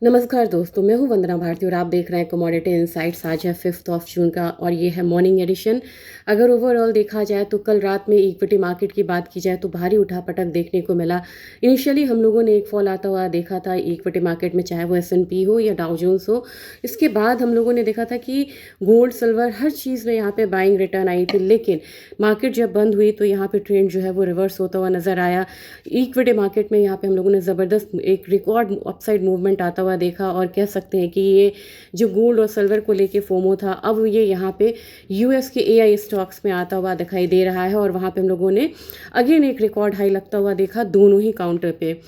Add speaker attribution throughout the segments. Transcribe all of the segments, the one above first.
Speaker 1: नमस्कार दोस्तों, मैं हूं वंदना भारती और आप देख रहे हैं कमोडिटी इनसाइट्स। आज है 5 जून का और ये है मॉर्निंग एडिशन। अगर ओवरऑल देखा जाए तो कल रात में इक्विटी मार्केट की बात की जाए तो भारी उठापटक देखने को मिला। इनिशियली हम लोगों ने एक फॉल आता हुआ देखा था इक्विटी मार्केट में, चाहे वो S&P हो या डाउ जोन्स हो। इसके बाद हम लोगों ने देखा था कि गोल्ड, सिल्वर, हर चीज़ में यहाँ पे बाइंग रिटर्न आई थी, लेकिन मार्केट जब बंद हुई तो यहाँ पे ट्रेंड जो है वो रिवर्स होता हुआ नजर आया। इक्विटी मार्केट में यहाँ पे हम लोगों ने ज़बरदस्त एक रिकॉर्ड अपसाइड मूवमेंट आता हुआ देखा और कह सकते हैं कि ये जो गोल्ड और सिल्वर को लेके फोमो था, अब ये यहाँ पे यूएस के एआई स्टॉक्स में आता हुआ दिखाई दे रहा है और वहाँ पे हम लोगों ने अगेन एक रिकॉर्ड हाई लगता हुआ देखा दोनों ही काउंटर पे।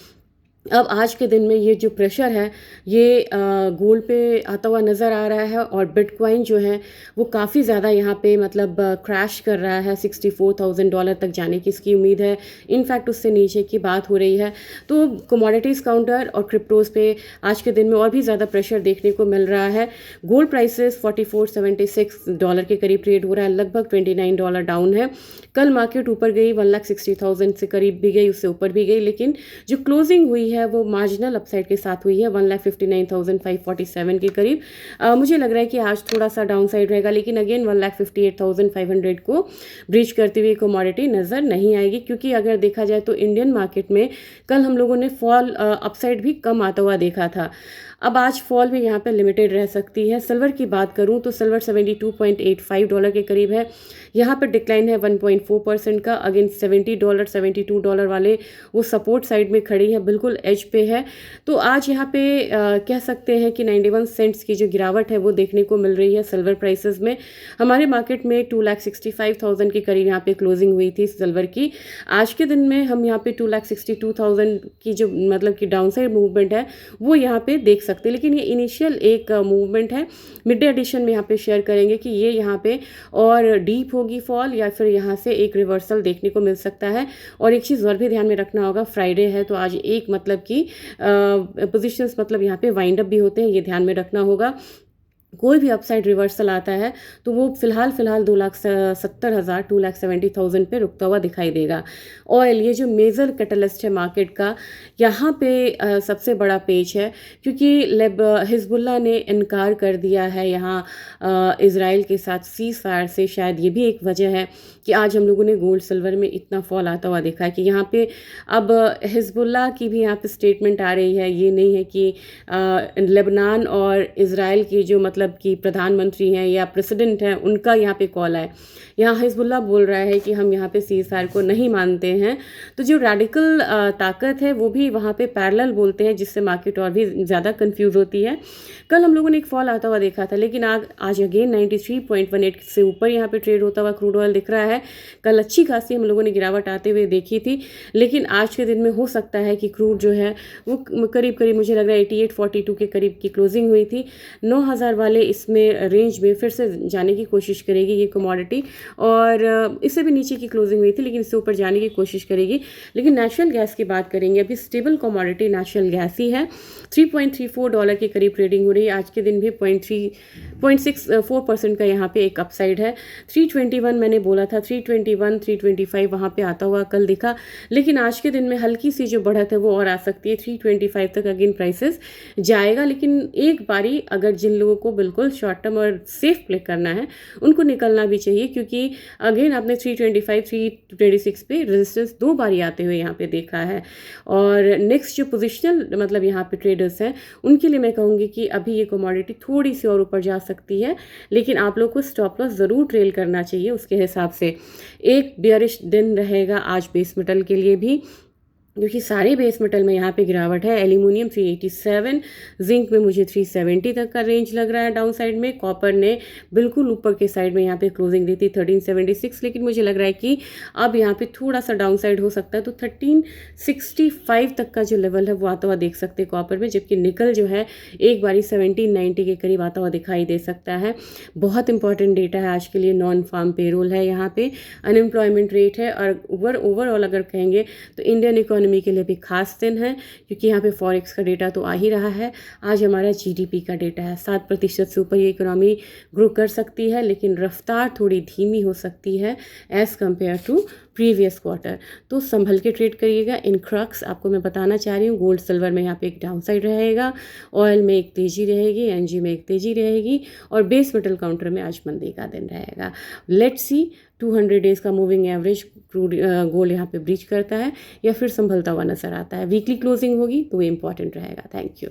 Speaker 1: अब आज के दिन में ये जो प्रेशर है ये गोल्ड पे आता हुआ नज़र आ रहा है और बिटकॉइन जो है वो काफ़ी ज़्यादा यहाँ पे मतलब क्रैश कर रहा है। $64,000 तक जाने की इसकी उम्मीद है, इनफैक्ट उससे नीचे की बात हो रही है। तो कमोडिटीज़ काउंटर और क्रिप्टोज़ पे आज के दिन में और भी ज़्यादा प्रेशर देखने को मिल रहा है। गोल्ड प्राइसेस $44.76 के करीब ट्रेड हो रहा है, लगभग $29 डाउन है। कल मार्केट ऊपर गई, 1,60,000 से करीब भी गई, उससे ऊपर भी गई, लेकिन जो क्लोजिंग हुई है वो मार्जिनल अपसाइड के साथ हुई है 1,59,547 के करीब। मुझे लग रहा है कि आज थोड़ा सा डाउन साइड रहेगा, लेकिन अगेन 1,58,500 को ब्रीच करते हुए कमोडिटी नज़र नहीं आएगी, क्योंकि अगर देखा जाए तो इंडियन मार्केट में कल हम लोगों ने फॉल अपसाइड भी कम आता हुआ देखा था। अब आज फॉल भी यहाँ पे लिमिटेड रह सकती है। सिल्वर की बात करूँ तो सिल्वर $72.85 के करीब है, यहाँ पर डिक्लाइन है 1.4% का। अगेन $70 $72 वाले वो सपोर्ट साइड में खड़ी है, बिल्कुल एज पे है। तो आज यहाँ पे कह सकते हैं कि 91 सेंट्स की जो गिरावट है वो देखने को मिल रही है सिल्वर प्राइसेस में। हमारे मार्केट में 2,65,000 के करीब यहाँ पे क्लोजिंग हुई थी सिल्वर की। आज के दिन में हम यहाँ पे 2,62,000 की जो मतलब कि डाउन साइड मूवमेंट है वो यहाँ पे देख सकते हैं, लेकिन ये इनिशियल एक मूवमेंट है। मिड डे एडिशन में यहाँ पे शेयर करेंगे कि ये यहाँ पे और डीप होगी फॉल या फिर यहाँ से एक रिवर्सल देखने को मिल सकता है। और एक चीज़ और भी ध्यान में रखना होगा, फ्राइडे है तो आज एक मतलब कि पोजीशंस मतलब यहाँ पे वाइंड अप भी होते हैं, ये ध्यान में रखना होगा। कोई भी अपसाइड रिवर्सल आता है तो वो फिलहाल 2,70,000 2,70,000 पे रुकता हुआ दिखाई देगा। ऑयल, ये जो मेजर कैटलिस्ट है मार्केट का, यहाँ पे सबसे बड़ा पेज है, क्योंकि हिजबुल्ला ने इनकार कर दिया है यहाँ इज़राइल के साथ सीज़ फायर से। शायद ये भी एक वजह है कि आज हम लोगों ने गोल्ड सिल्वर में इतना फॉल आता हुआ देखा है कि यहाँ पे अब हिजबुल्ला की भी यहाँ पे स्टेटमेंट आ रही है। ये नहीं है कि लेबनान और इज़राइल की जो मतलब कि प्रधानमंत्री हैं या प्रेसिडेंट हैं उनका यहाँ पे कॉल है। यहाँ हिजबुल्ला बोल रहा है कि हम यहाँ पे सीज़ फायर को नहीं मानते हैं। तो जो रेडिकल ताकत है वो भी वहाँ पे पैरेलल बोलते हैं, जिससे मार्केट और भी ज़्यादा कंफ्यूज होती है। कल हम लोगों ने एक फॉल आता हुआ देखा था, लेकिन आज अगेन 93.18 से ऊपर यहाँ पे ट्रेड होता हुआ क्रूड ऑयल दिख रहा है। कल अच्छी खासी हम लोगों ने गिरावट आते हुए देखी थी, लेकिन आज के दिन में हो सकता है कि क्रूड जो है वो करीब करीब मुझे लग रहा है 88.42 के करीब की क्लोजिंग हुई थी। 9,000 वाले इसमें रेंज में फिर से जाने की कोशिश करेगी ये कमोडिटी, और इससे भी नीचे की क्लोजिंग हुई थी लेकिन इससे ऊपर जाने की कोशिश करेगी। लेकिन नेचुरल गैस की बात करेंगे, अभी स्टेबल कमोडिटी नेचुरल गैस ही है। $3.34 के करीब ट्रेडिंग हो रही है। आज के दिन भी 0.64% का यहाँ पे एक अपसाइड है। 321 मैंने बोला था, 321 325 वहाँ पे आता हुआ कल दिखा, लेकिन आज के दिन में हल्की सी जो बढ़त है वो और आ सकती है। 325 तक अगेन प्राइसेस जाएगा, लेकिन एक बारी अगर जिन लोगों को बिल्कुल शॉर्ट टर्म और सेफ प्ले करना है उनको निकलना भी चाहिए, क्योंकि अगेन आपने 325 326 पे रेजिस्टेंस 2 बारी आते हुए यहाँ पे देखा है। और नेक्स्ट जो पोजिशनल मतलब यहाँ पे ट्रेडर्स हैं उनके लिए मैं कहूँगी कि अभी ये कमोडिटी थोड़ी सी और ऊपर जा सकती है, लेकिन आप लोग को स्टॉप लॉस ज़रूर ट्रेल करना चाहिए उसके हिसाब से। एक बेयरिश दिन रहेगा आज बेस मेटल के लिए भी, क्योंकि सारे बेस मेटल में यहाँ पे गिरावट है। एल्यूमिनियम 387, जिंक में मुझे 370 तक का रेंज लग रहा है डाउन साइड में। कॉपर ने बिल्कुल ऊपर के साइड में यहाँ पे क्लोजिंग दी थी 1376, लेकिन मुझे लग रहा है कि अब यहाँ पे थोड़ा सा डाउन साइड हो सकता है, तो 1365 तक का जो लेवल है वो आता हुआ देख सकते हैं कॉपर में। जबकि निकल जो है एक बारी 1790 के करीब आता हुआ दिखाई दे सकता है। बहुत इंपॉर्टेंट डेटा है आज के लिए, नॉन फार्म पेरोल है, यहाँ पे अनएम्प्लॉयमेंट रेट है, और ओवरऑल अगर कहेंगे तो इंडियन इकोनॉमी के लिए भी खास दिन है, क्योंकि यहाँ पे फॉरेक्स का डेटा तो आ ही रहा है। आज हमारा जीडीपी का डेटा है, 7% से ऊपर ये इकोनॉमी ग्रो कर सकती है, लेकिन रफ्तार थोड़ी धीमी हो सकती है as compare to previous quarter. तो संभल के ट्रेड करिएगा। इन क्रक्स आपको मैं बताना चाह रही हूँ, गोल्ड सिल्वर में यहाँ पे एक डाउन साइड रहेगा, ऑयल में एक तेज़ी रहेगी, एनजी में एक तेज़ी रहेगी, और बेस मेटल काउंटर में आज मंदी का दिन रहेगा। लेट्स सी 200 डेज़ का मूविंग एवरेज क्रूड गोल्ड यहाँ पे ब्रीच करता है या फिर संभलता हुआ नजर आता है। वीकली क्लोजिंग होगी तो वो इंपॉर्टेंट रहेगा। Thank you.